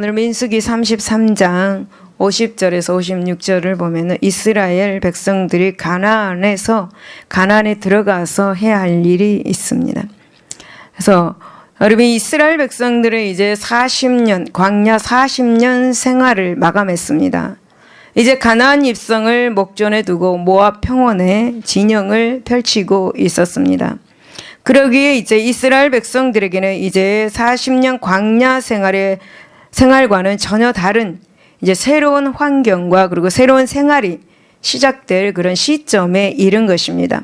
오늘 민수기 33장 50절에서 56절을 보면은 이스라엘 백성들이 가나안에 들어가서 해야 할 일이 있습니다. 그래서 여러분, 이스라엘 백성들은 이제 40년, 광야 40년 생활을 마감했습니다. 이제 가나안 입성을 목전에 두고 모압 평원에 진영을 펼치고 있었습니다. 그러기에 이제 이스라엘 백성들에게는 이제 40년 광야 생활과는 전혀 다른 이제 새로운 환경과 그리고 새로운 생활이 시작될 그런 시점에 이른 것입니다.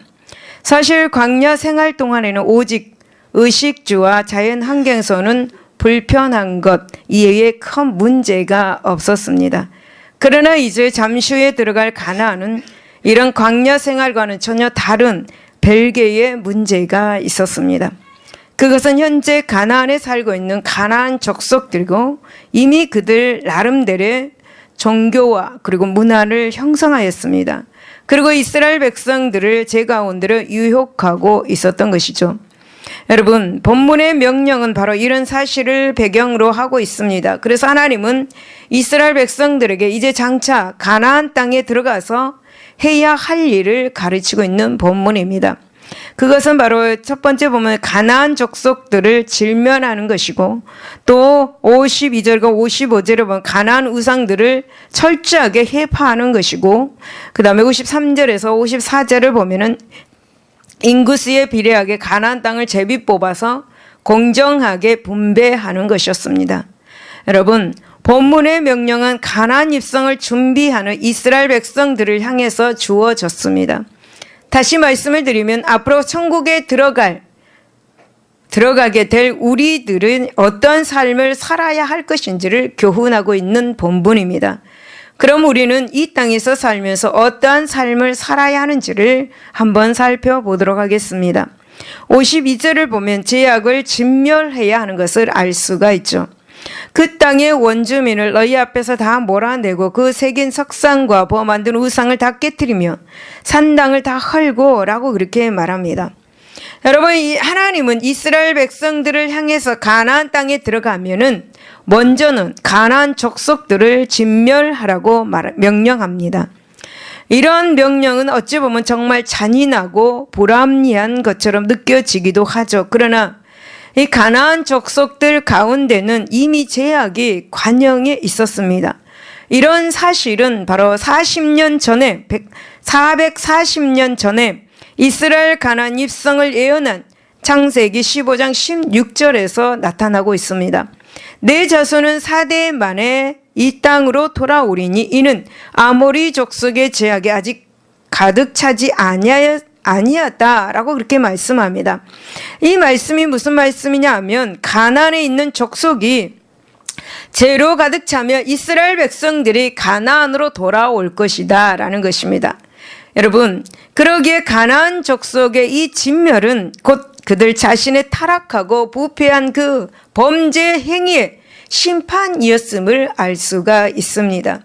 사실 광야 생활 동안에는 오직 의식주와 자연 환경에서는 불편한 것 이외에 큰 문제가 없었습니다. 그러나 이제 잠시 후에 들어갈 가나안은 이런 광야 생활과는 전혀 다른 별개의 문제가 있었습니다. 그것은 현재 가나안에 살고 있는 가나안 족속들이고 이미 그들 나름대로의 종교와 그리고 문화를 형성하였습니다. 그리고 이스라엘 백성들을 제 가운데로 유혹하고 있었던 것이죠. 여러분, 본문의 명령은 바로 이런 사실을 배경으로 하고 있습니다. 그래서 하나님은 이스라엘 백성들에게 이제 장차 가나안 땅에 들어가서 해야 할 일을 가르치고 있는 본문입니다. 그것은 바로 첫 번째 보면 가나안 족속들을 질면하는 것이고, 또 52절과 55절에 보면 가나안 우상들을 철저하게 해파하는 것이고, 그 다음에 53절에서 54절을 보면은 인구수에 비례하게 가나안 땅을 제비 뽑아서 공정하게 분배하는 것이었습니다. 여러분, 본문의 명령은 가나안 입성을 준비하는 이스라엘 백성들을 향해서 주어졌습니다. 다시 말씀을 드리면 앞으로 천국에 들어가게 될 우리들은 어떤 삶을 살아야 할 것인지를 교훈하고 있는 본문입니다. 그럼 우리는 이 땅에서 살면서 어떠한 삶을 살아야 하는지를 한번 살펴보도록 하겠습니다. 52절을 보면 죄악을 진멸해야 하는 것을 알 수가 있죠. 그 땅의 원주민을 너희 앞에서 다 몰아내고 그 새긴 석상과 부어 만든 우상을 다 깨뜨리며 산당을 다 헐고 라고 그렇게 말합니다. 여러분, 하나님은 이스라엘 백성들을 향해서 가나안 땅에 들어가면은 먼저는 가나안 족속들을 진멸하라고 명령합니다. 이런 명령은 어찌 보면 정말 잔인하고 불합리한 것처럼 느껴지기도 하죠. 그러나 이 가나안 족속들 가운데는 이미 죄악이 관영에 있었습니다. 이런 사실은 바로 440년 전에 이스라엘 가나안 입성을 예언한 창세기 15장 16절에서 나타나고 있습니다. 내 자손은 4대 만에 이 땅으로 돌아오리니 이는 아모리 족속의 죄악이 아직 가득 차지 아니었다라고 그렇게 말씀합니다. 이 말씀이 무슨 말씀이냐 하면 가나안에 있는 족속이 죄로 가득 차며 이스라엘 백성들이 가나안으로 돌아올 것이다 라는 것입니다. 여러분, 그러기에 가나안 족속의 이 진멸은 곧 그들 자신의 타락하고 부패한 그 범죄 행위의 심판이었음을 알 수가 있습니다.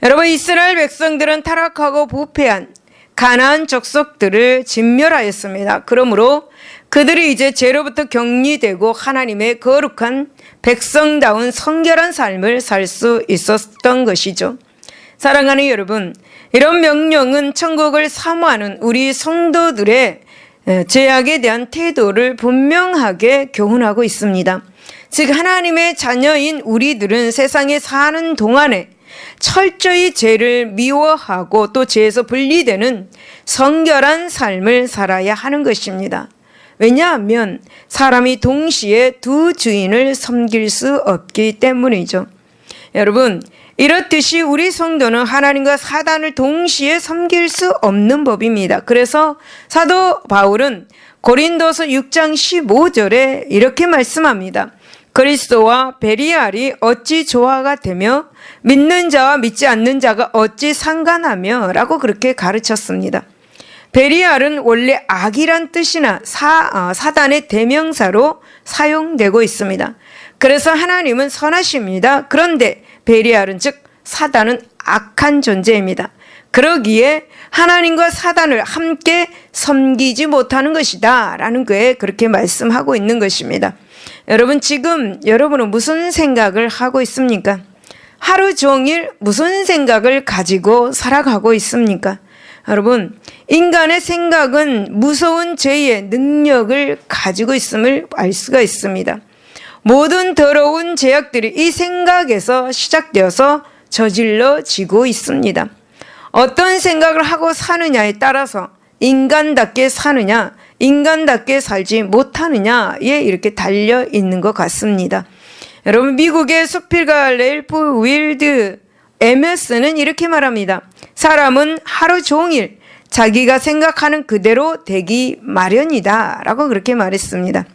여러분, 이스라엘 백성들은 타락하고 부패한 가나안 족속들을 진멸하였습니다. 그러므로 그들이 이제 죄로부터 격리되고 하나님의 거룩한 백성다운 성결한 삶을 살 수 있었던 것이죠. 사랑하는 여러분, 이런 명령은 천국을 사모하는 우리 성도들의 죄악에 대한 태도를 분명하게 교훈하고 있습니다. 즉, 하나님의 자녀인 우리들은 세상에 사는 동안에 철저히 죄를 미워하고 또 죄에서 분리되는 성결한 삶을 살아야 하는 것입니다. 왜냐하면 사람이 동시에 두 주인을 섬길 수 없기 때문이죠. 여러분, 이렇듯이 우리 성도는 하나님과 사단을 동시에 섬길 수 없는 법입니다. 그래서 사도 바울은 고린도서 6장 15절에 이렇게 말씀합니다. 그리스도와 베리알이 어찌 조화가 되며 믿는 자와 믿지 않는 자가 어찌 상관하며 라고 그렇게 가르쳤습니다. 베리알은 원래 악이란 뜻이나 사단의 대명사로 사용되고 있습니다. 그래서 하나님은 선하십니다. 그런데 베리알은 즉 사단은 악한 존재입니다. 그러기에 하나님과 사단을 함께 섬기지 못하는 것이다 라는 거에 그렇게 말씀하고 있는 것입니다. 여러분, 지금 여러분은 무슨 생각을 하고 있습니까? 하루 종일 무슨 생각을 가지고 살아가고 있습니까? 여러분, 인간의 생각은 무서운 죄의 능력을 가지고 있음을 알 수가 있습니다. 모든 더러운 죄악들이 이 생각에서 시작되어서 저질러지고 있습니다. 어떤 생각을 하고 사느냐에 따라서 인간답게 사느냐, 인간답게 살지 못하느냐에 이렇게 달려 있는 것 같습니다. 여러분, 미국의 수필가 렐프 윌드 에머슨은 이렇게 말합니다. 사람은 하루 종일 자기가 생각하는 그대로 되기 마련이다 라고 그렇게 말했습니다.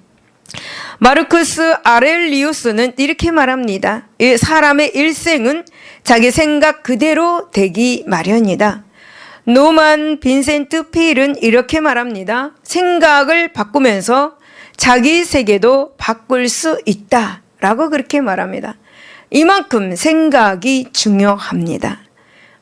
마르쿠스 아렐리우스는 이렇게 말합니다. 사람의 일생은 자기 생각 그대로 되기 마련이다. 노만 빈센트 필은 이렇게 말합니다. 생각을 바꾸면서 자기 세계도 바꿀 수 있다 라고 그렇게 말합니다. 이만큼 생각이 중요합니다.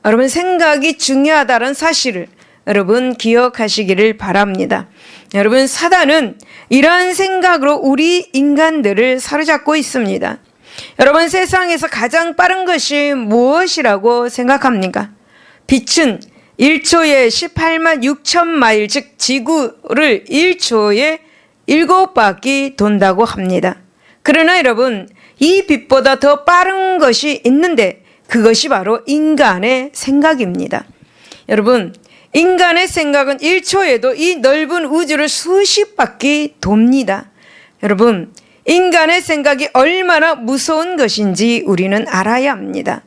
여러분, 생각이 중요하다는 사실을 여러분 기억하시기를 바랍니다. 여러분, 사단은 이러한 생각으로 우리 인간들을 사로잡고 있습니다. 여러분, 세상에서 가장 빠른 것이 무엇이라고 생각합니까? 빛은 1초에 18만 6천 마일, 즉 지구를 1초에 7바퀴 돈다고 합니다. 그러나 여러분, 이 빛보다 더 빠른 것이 있는데 그것이 바로 인간의 생각입니다. 여러분, 인간의 생각은 1초에도 이 넓은 우주를 수십 바퀴 돕니다. 여러분, 인간의 생각이 얼마나 무서운 것인지 우리는 알아야 합니다.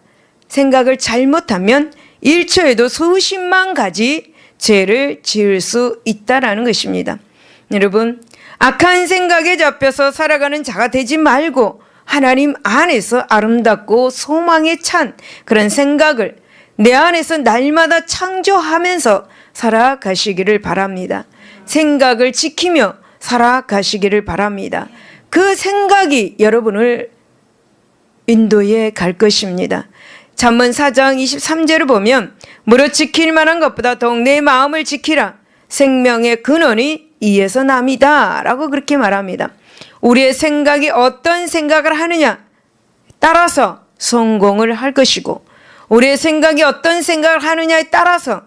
생각을 잘못하면 1초에도 수십만 가지 죄를 지을 수 있다라는 것입니다. 여러분, 악한 생각에 잡혀서 살아가는 자가 되지 말고 하나님 안에서 아름답고 소망에 찬 그런 생각을 내 안에서 날마다 창조하면서 살아가시기를 바랍니다. 생각을 지키며 살아가시기를 바랍니다. 그 생각이 여러분을 인도에 갈 것입니다. 잠언 4장 23절을 보면 무릇 지킬 만한 것보다 더욱 내 마음을 지키라. 생명의 근원이 이에서 남이다 라고 그렇게 말합니다. 우리의 생각이 어떤 생각을 하느냐 따라서 성공을 할 것이고, 우리의 생각이 어떤 생각을 하느냐에 따라서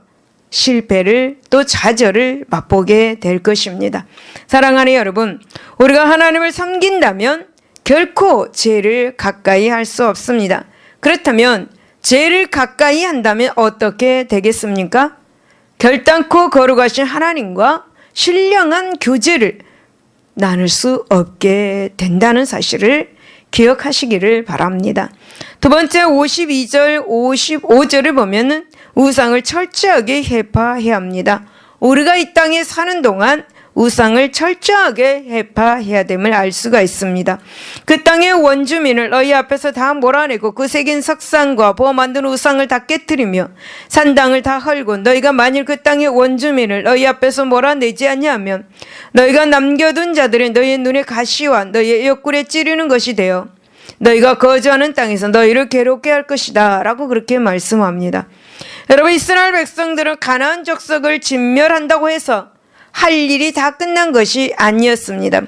실패를 또 좌절을 맛보게 될 것입니다. 사랑하는 여러분, 우리가 하나님을 섬긴다면 결코 죄를 가까이 할 수 없습니다. 그렇다면 죄를 가까이 한다면 어떻게 되겠습니까? 결단코 거룩하신 하나님과 신령한 교제를 나눌 수 없게 된다는 사실을 기억하시기를 바랍니다. 두 번째 52절, 55절을 보면은 우상을 철저하게 해파해야 합니다. 우리가 이 땅에 사는 동안 우상을 철저하게 해파해야 됨을 알 수가 있습니다. 그 땅의 원주민을 너희 앞에서 다 몰아내고 그 새긴 석상과 부어 만든 우상을 다 깨뜨리며 산당을 다 헐고, 너희가 만일 그 땅의 원주민을 너희 앞에서 몰아내지 않냐면 너희가 남겨둔 자들이 너희의 눈에 가시와 너희의 옆구리에 찌르는 것이 되어 너희가 거주하는 땅에서 너희를 괴롭게 할 것이다 라고 그렇게 말씀합니다. 여러분, 이스라엘 백성들은 가나안 족속을 진멸한다고 해서 할 일이 다 끝난 것이 아니었습니다.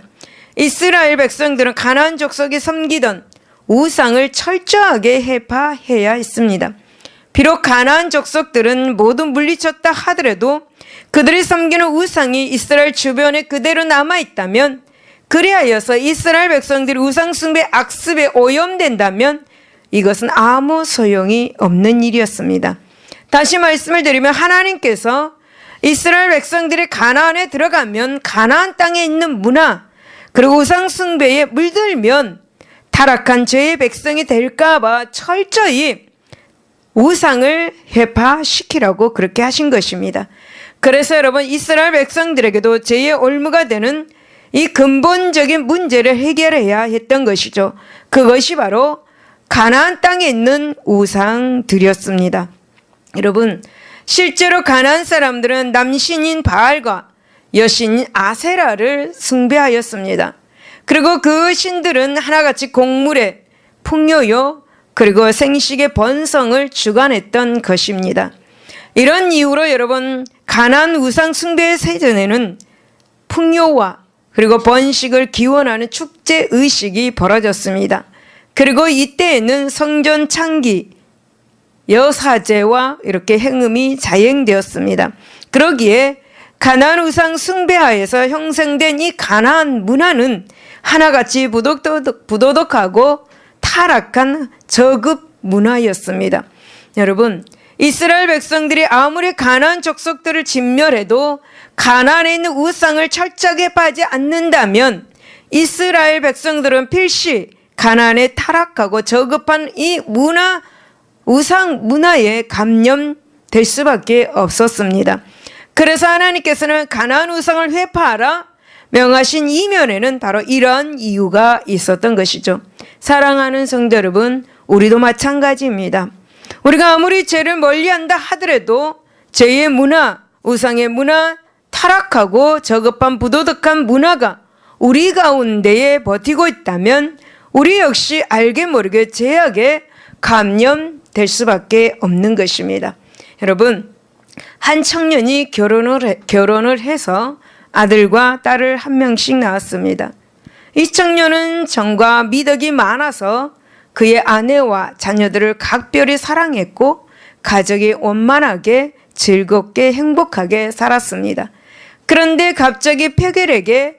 이스라엘 백성들은 가나안 족속이 섬기던 우상을 철저하게 해파해야 했습니다. 비록 가나안 족속들은 모두 물리쳤다 하더라도 그들이 섬기는 우상이 이스라엘 주변에 그대로 남아있다면, 그리하여서 이스라엘 백성들이 우상 숭배 악습에 오염된다면 이것은 아무 소용이 없는 일이었습니다. 다시 말씀을 드리면 하나님께서 이스라엘 백성들이 가나안에 들어가면 가나안 땅에 있는 문화 그리고 우상 숭배에 물들면 타락한 죄의 백성이 될까 봐 철저히 우상을 회파시키라고 그렇게 하신 것입니다. 그래서 여러분, 이스라엘 백성들에게도 죄의 올무가 되는 이 근본적인 문제를 해결해야 했던 것이죠. 그것이 바로 가나안 땅에 있는 우상들이었습니다. 여러분, 실제로 가나안 사람들은 남신인 바알과 여신인 아세라를 숭배하였습니다. 그리고 그 신들은 하나같이 곡물의 풍요요 그리고 생식의 번성을 주관했던 것입니다. 이런 이유로 여러분, 가나안 우상 숭배의 세전에는 풍요와 그리고 번식을 기원하는 축제 의식이 벌어졌습니다. 그리고 이때에는 성전 창기, 여사제와 이렇게 행음이 자행되었습니다. 그러기에 가나안 우상 숭배하에서 형성된 이 가나안 문화는 하나같이 부도덕하고 타락한 저급 문화였습니다. 여러분, 이스라엘 백성들이 아무리 가나안 족속들을 진멸해도 가나안에 있는 우상을 철저하게 빠지 않는다면 이스라엘 백성들은 필시 가나안에 타락하고 저급한 이 우상 문화에 감염될 수밖에 없었습니다. 그래서 하나님께서는 가나안 우상을 회파하라 명하신 이면에는 바로 이러한 이유가 있었던 것이죠. 사랑하는 성도 여러분, 우리도 마찬가지입니다. 우리가 아무리 죄를 멀리한다 하더라도 죄의 문화, 우상의 문화, 타락하고 저급한 부도덕한 문화가 우리 가운데에 버티고 있다면 우리 역시 알게 모르게 죄악에 감염될 수밖에 없는 것입니다. 여러분, 한 청년이 결혼을 해서 아들과 딸을 한 명씩 낳았습니다. 이 청년은 정과 미덕이 많아서 그의 아내와 자녀들을 각별히 사랑했고 가족이 원만하게 즐겁게 행복하게 살았습니다. 그런데 갑자기 폐결핵에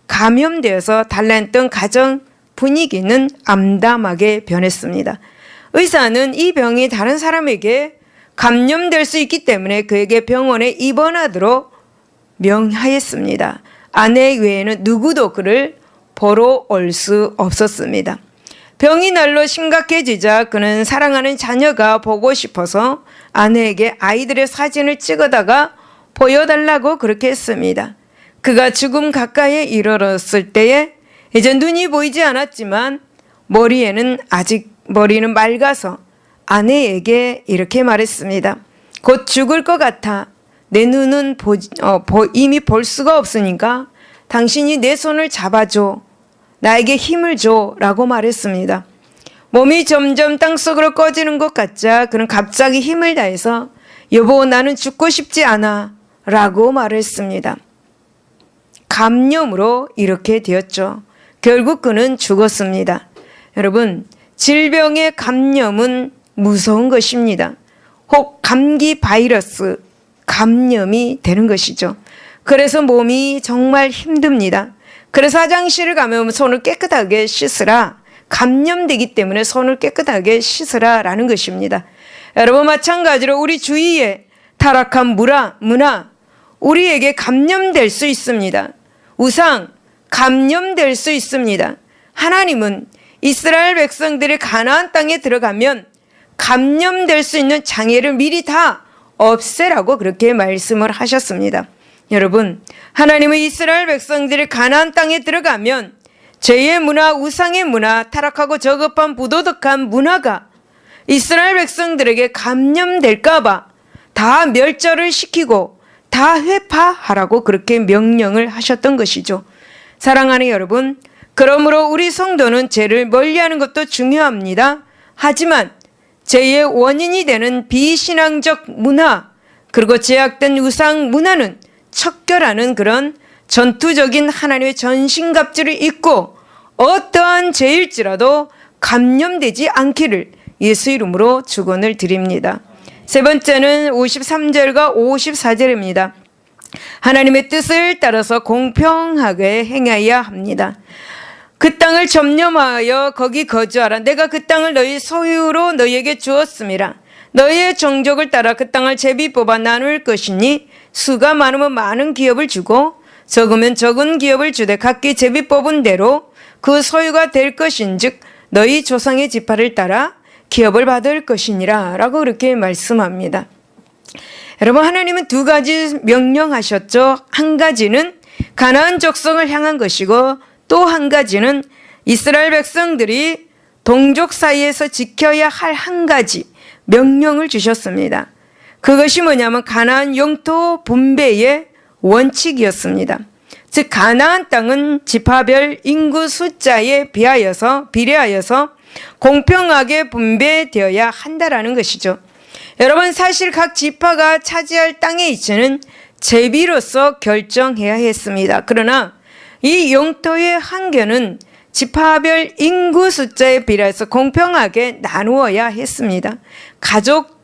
감염되어서 달라했던 가정 분위기는 암담하게 변했습니다. 의사는 이 병이 다른 사람에게 감염될 수 있기 때문에 그에게 병원에 입원하도록 명하였습니다. 아내 외에는 누구도 그를 보러 올 수 없었습니다. 병이 날로 심각해지자 그는 사랑하는 자녀가 보고 싶어서 아내에게 아이들의 사진을 찍어다가 보여달라고 그렇게 했습니다. 그가 죽음 가까이에 이르렀을 때에 이제 눈이 보이지 않았지만 머리는 맑아서 아내에게 이렇게 말했습니다. 곧 죽을 것 같아. 내 눈은 이미 볼 수가 없으니까 당신이 내 손을 잡아줘. 나에게 힘을 줘. 라고 말했습니다. 몸이 점점 땅속으로 꺼지는 것 같자 그는 갑자기 힘을 다해서 여보, 나는 죽고 싶지 않아. 라고 말했습니다. 감염으로 이렇게 되었죠. 결국 그는 죽었습니다. 여러분, 질병의 감염은 무서운 것입니다. 혹 감기 바이러스 감염이 되는 것이죠. 그래서 몸이 정말 힘듭니다. 그래서 화장실을 가면 손을 깨끗하게 씻으라. 감염되기 때문에 손을 깨끗하게 씻으라 라는 것입니다. 여러분, 마찬가지로 우리 주위에 타락한 문화 우리에게 감염될 수 있습니다. 우상 감염될 수 있습니다. 하나님은 이스라엘 백성들이 가나안 땅에 들어가면 감염될 수 있는 장애를 미리 다 없애라고 그렇게 말씀을 하셨습니다. 여러분, 하나님은 이스라엘 백성들이 가나안 땅에 들어가면 죄의 문화, 우상의 문화, 타락하고 저급한 부도덕한 문화가 이스라엘 백성들에게 감염될까 봐 다 멸절을 시키고 다 회파하라고 그렇게 명령을 하셨던 것이죠. 사랑하는 여러분, 그러므로 우리 성도는 죄를 멀리하는 것도 중요합니다. 하지만 죄의 원인이 되는 비신앙적 문화 그리고 제약된 우상 문화는 척결하는 그런 전투적인 하나님의 전신갑주를 입고 어떠한 죄일지라도 감염되지 않기를 예수 이름으로 축원을 드립니다. 세 번째는 53절과 54절입니다. 하나님의 뜻을 따라서 공평하게 행해야 합니다. 그 땅을 점령하여 거기 거주하라. 내가 그 땅을 너희 소유로 너희에게 주었음이라. 너희의 종족을 따라 그 땅을 제비 뽑아 나눌 것이니 수가 많으면 많은 기업을 주고 적으면 적은 기업을 주되 각기 제비 뽑은 대로 그 소유가 될 것인즉 너희 조상의 지파를 따라 기업을 받을 것이니라 라고 그렇게 말씀합니다. 여러분, 하나님은 두 가지 명령하셨죠. 한 가지는 가나안 족속을 향한 것이고 또 한 가지는 이스라엘 백성들이 동족 사이에서 지켜야 할 한 가지 명령을 주셨습니다. 그것이 뭐냐면 가나안 영토 분배의 원칙이었습니다. 즉 가나안 땅은 지파별 인구 숫자에 비례하여서 공평하게 분배되어야 한다라는 것이죠. 여러분, 사실 각 지파가 차지할 땅의 이치는 제비로서 결정해야 했습니다. 그러나 이 영토의 한계는 지파별 인구 숫자에 비례해서 공평하게 나누어야 했습니다. 가족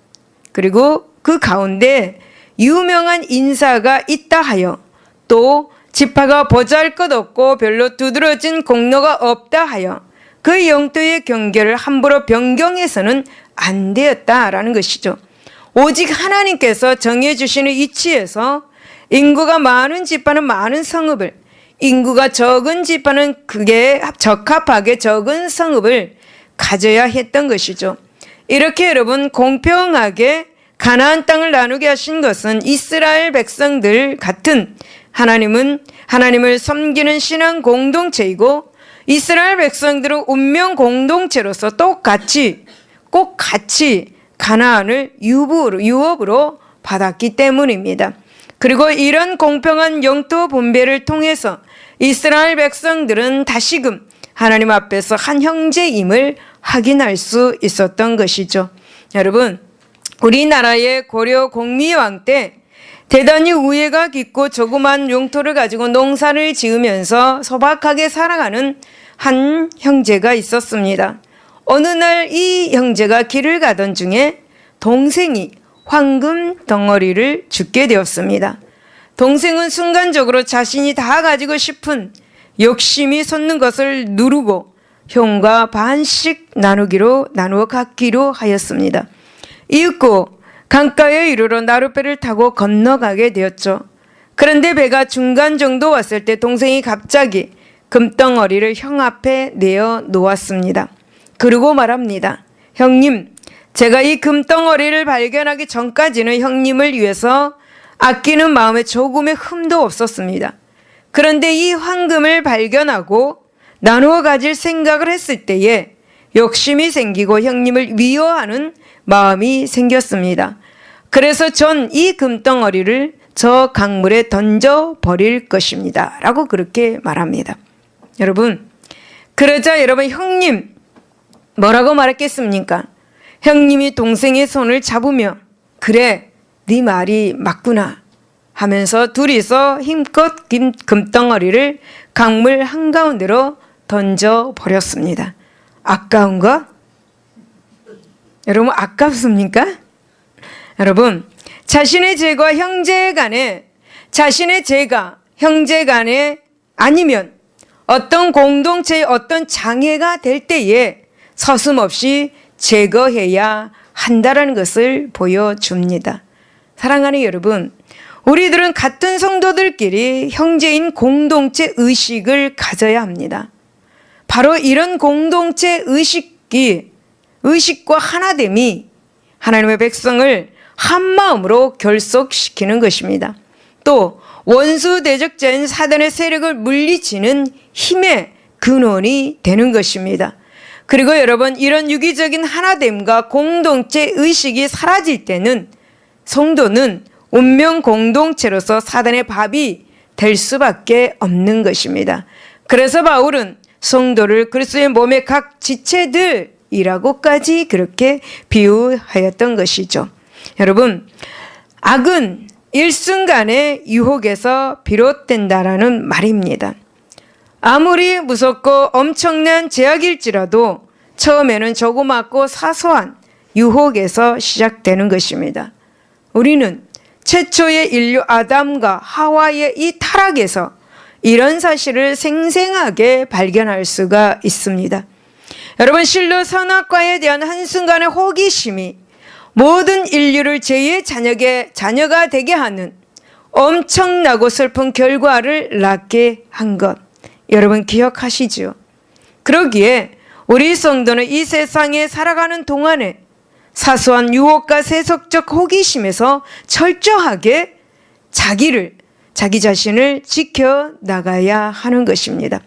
그리고 그 가운데 유명한 인사가 있다 하여, 또 지파가 보잘것없고 별로 두드러진 공로가 없다 하여 그 영토의 경계를 함부로 변경해서는 안 되었다라는 것이죠. 오직 하나님께서 정해주시는 이치에서 인구가 많은 지파는 많은 성읍을, 인구가 적은 지파는 그게 적합하게 적은 성읍을 가져야 했던 것이죠. 이렇게 여러분, 공평하게 가나안 땅을 나누게 하신 것은 이스라엘 백성들 같은 하나님을 섬기는 신앙 공동체이고, 이스라엘 백성들은 운명 공동체로서 꼭 같이 가나안을 유업으로 받았기 때문입니다. 그리고 이런 공평한 영토 분배를 통해서 이스라엘 백성들은 다시금 하나님 앞에서 한 형제임을 확인할 수 있었던 것이죠. 여러분, 우리나라의 고려 공미왕 때 대단히 우애가 깊고 조그만 영토를 가지고 농사를 지으면서 소박하게 살아가는 한 형제가 있었습니다. 어느 날 이 형제가 길을 가던 중에 동생이 황금 덩어리를 줍게 되었습니다. 동생은 순간적으로 자신이 다 가지고 싶은 욕심이 솟는 것을 누르고 형과 반씩 나누어 갖기로 하였습니다. 이윽고 강가에 이르러 나룻배를 타고 건너가게 되었죠. 그런데 배가 중간 정도 왔을 때 동생이 갑자기 금덩어리를 형 앞에 내어 놓았습니다. 그리고 말합니다. 형님, 제가 이 금덩어리를 발견하기 전까지는 형님을 위해서 아끼는 마음에 조금의 흠도 없었습니다. 그런데 이 황금을 발견하고 나누어 가질 생각을 했을 때에 욕심이 생기고 형님을 미워하는 마음이 생겼습니다. 그래서 전 이 금덩어리를 저 강물에 던져 버릴 것입니다. 라고 그렇게 말합니다. 여러분, 그러자 여러분, 형님 뭐라고 말했겠습니까? 형님이 동생의 손을 잡으며 그래, 네 말이 맞구나 하면서 둘이서 힘껏 금덩어리를 강물 한가운데로 던져 버렸습니다. 아까운가? 여러분, 아깝습니까? 여러분, 자신의 죄가 형제 간에 아니면 어떤 공동체의 어떤 장애가 될 때에 서슴없이 제거해야 한다라는 것을 보여줍니다. 사랑하는 여러분, 우리들은 같은 성도들끼리 형제인 공동체 의식을 가져야 합니다. 바로 이런 공동체 의식과 하나됨이 하나님의 백성을 한 마음으로 결속시키는 것입니다. 또 원수 대적자인 사단의 세력을 물리치는 힘의 근원이 되는 것입니다. 그리고 여러분, 이런 유기적인 하나됨과 공동체 의식이 사라질 때는 성도는 운명 공동체로서 사단의 밥이 될 수밖에 없는 것입니다. 그래서 바울은 성도를 그리스도의 몸의 각 지체들이라고까지 그렇게 비유하였던 것이죠. 여러분, 악은 일순간의 유혹에서 비롯된다라는 말입니다. 아무리 무섭고 엄청난 제약일지라도 처음에는 조그맣고 사소한 유혹에서 시작되는 것입니다. 우리는 최초의 인류 아담과 하와의 이 타락에서 이런 사실을 생생하게 발견할 수가 있습니다. 여러분, 실로 선악과에 대한 한순간의 호기심이 모든 인류를 죄의 자녀가 되게 하는 엄청나고 슬픈 결과를 낳게 한 것, 여러분 기억하시죠? 그러기에 우리 성도는 이 세상에 살아가는 동안에 사소한 유혹과 세속적 호기심에서 철저하게 자기 자신을 지켜나가야 하는 것입니다.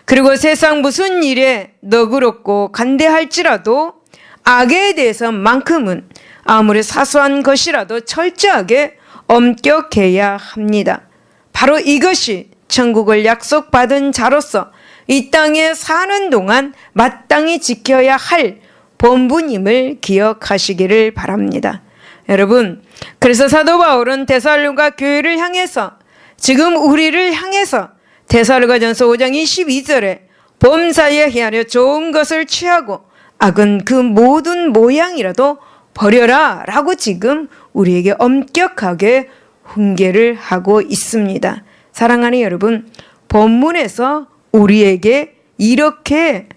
그리고 세상 무슨 일에 너그럽고 간대할지라도 악에 대해서만큼은 아무리 사소한 것이라도 철저하게 엄격해야 합니다. 바로 이것이 천국을 약속받은 자로서 이 땅에 사는 동안 마땅히 지켜야 할 본분임을 기억하시기를 바랍니다. 여러분, 그래서 사도 바울은 데살로니가 교회를 향해서, 지금 우리를 향해서 데살로니가전서 5장 22절에 범사에 헤아려 좋은 것을 취하고 악은 그 모든 모양이라도 버려라 라고 지금 우리에게 엄격하게 훈계를 하고 있습니다. 사랑하는 여러분, 본문에서 우리에게 이렇게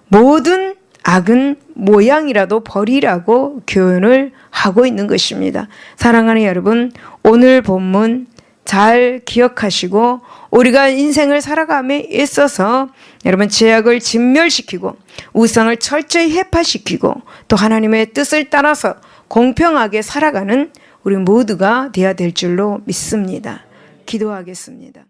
모든 악은 모양이라도 버리라고 교훈을 하고 있는 것입니다. 사랑하는 여러분, 오늘 본문 잘 기억하시고 우리가 인생을 살아감에 있어서 여러분 죄악을 진멸시키고 우상을 철저히 해파시키고 또 하나님의 뜻을 따라서 공평하게 살아가는 우리 모두가 되어야 될 줄로 믿습니다. 기도하겠습니다.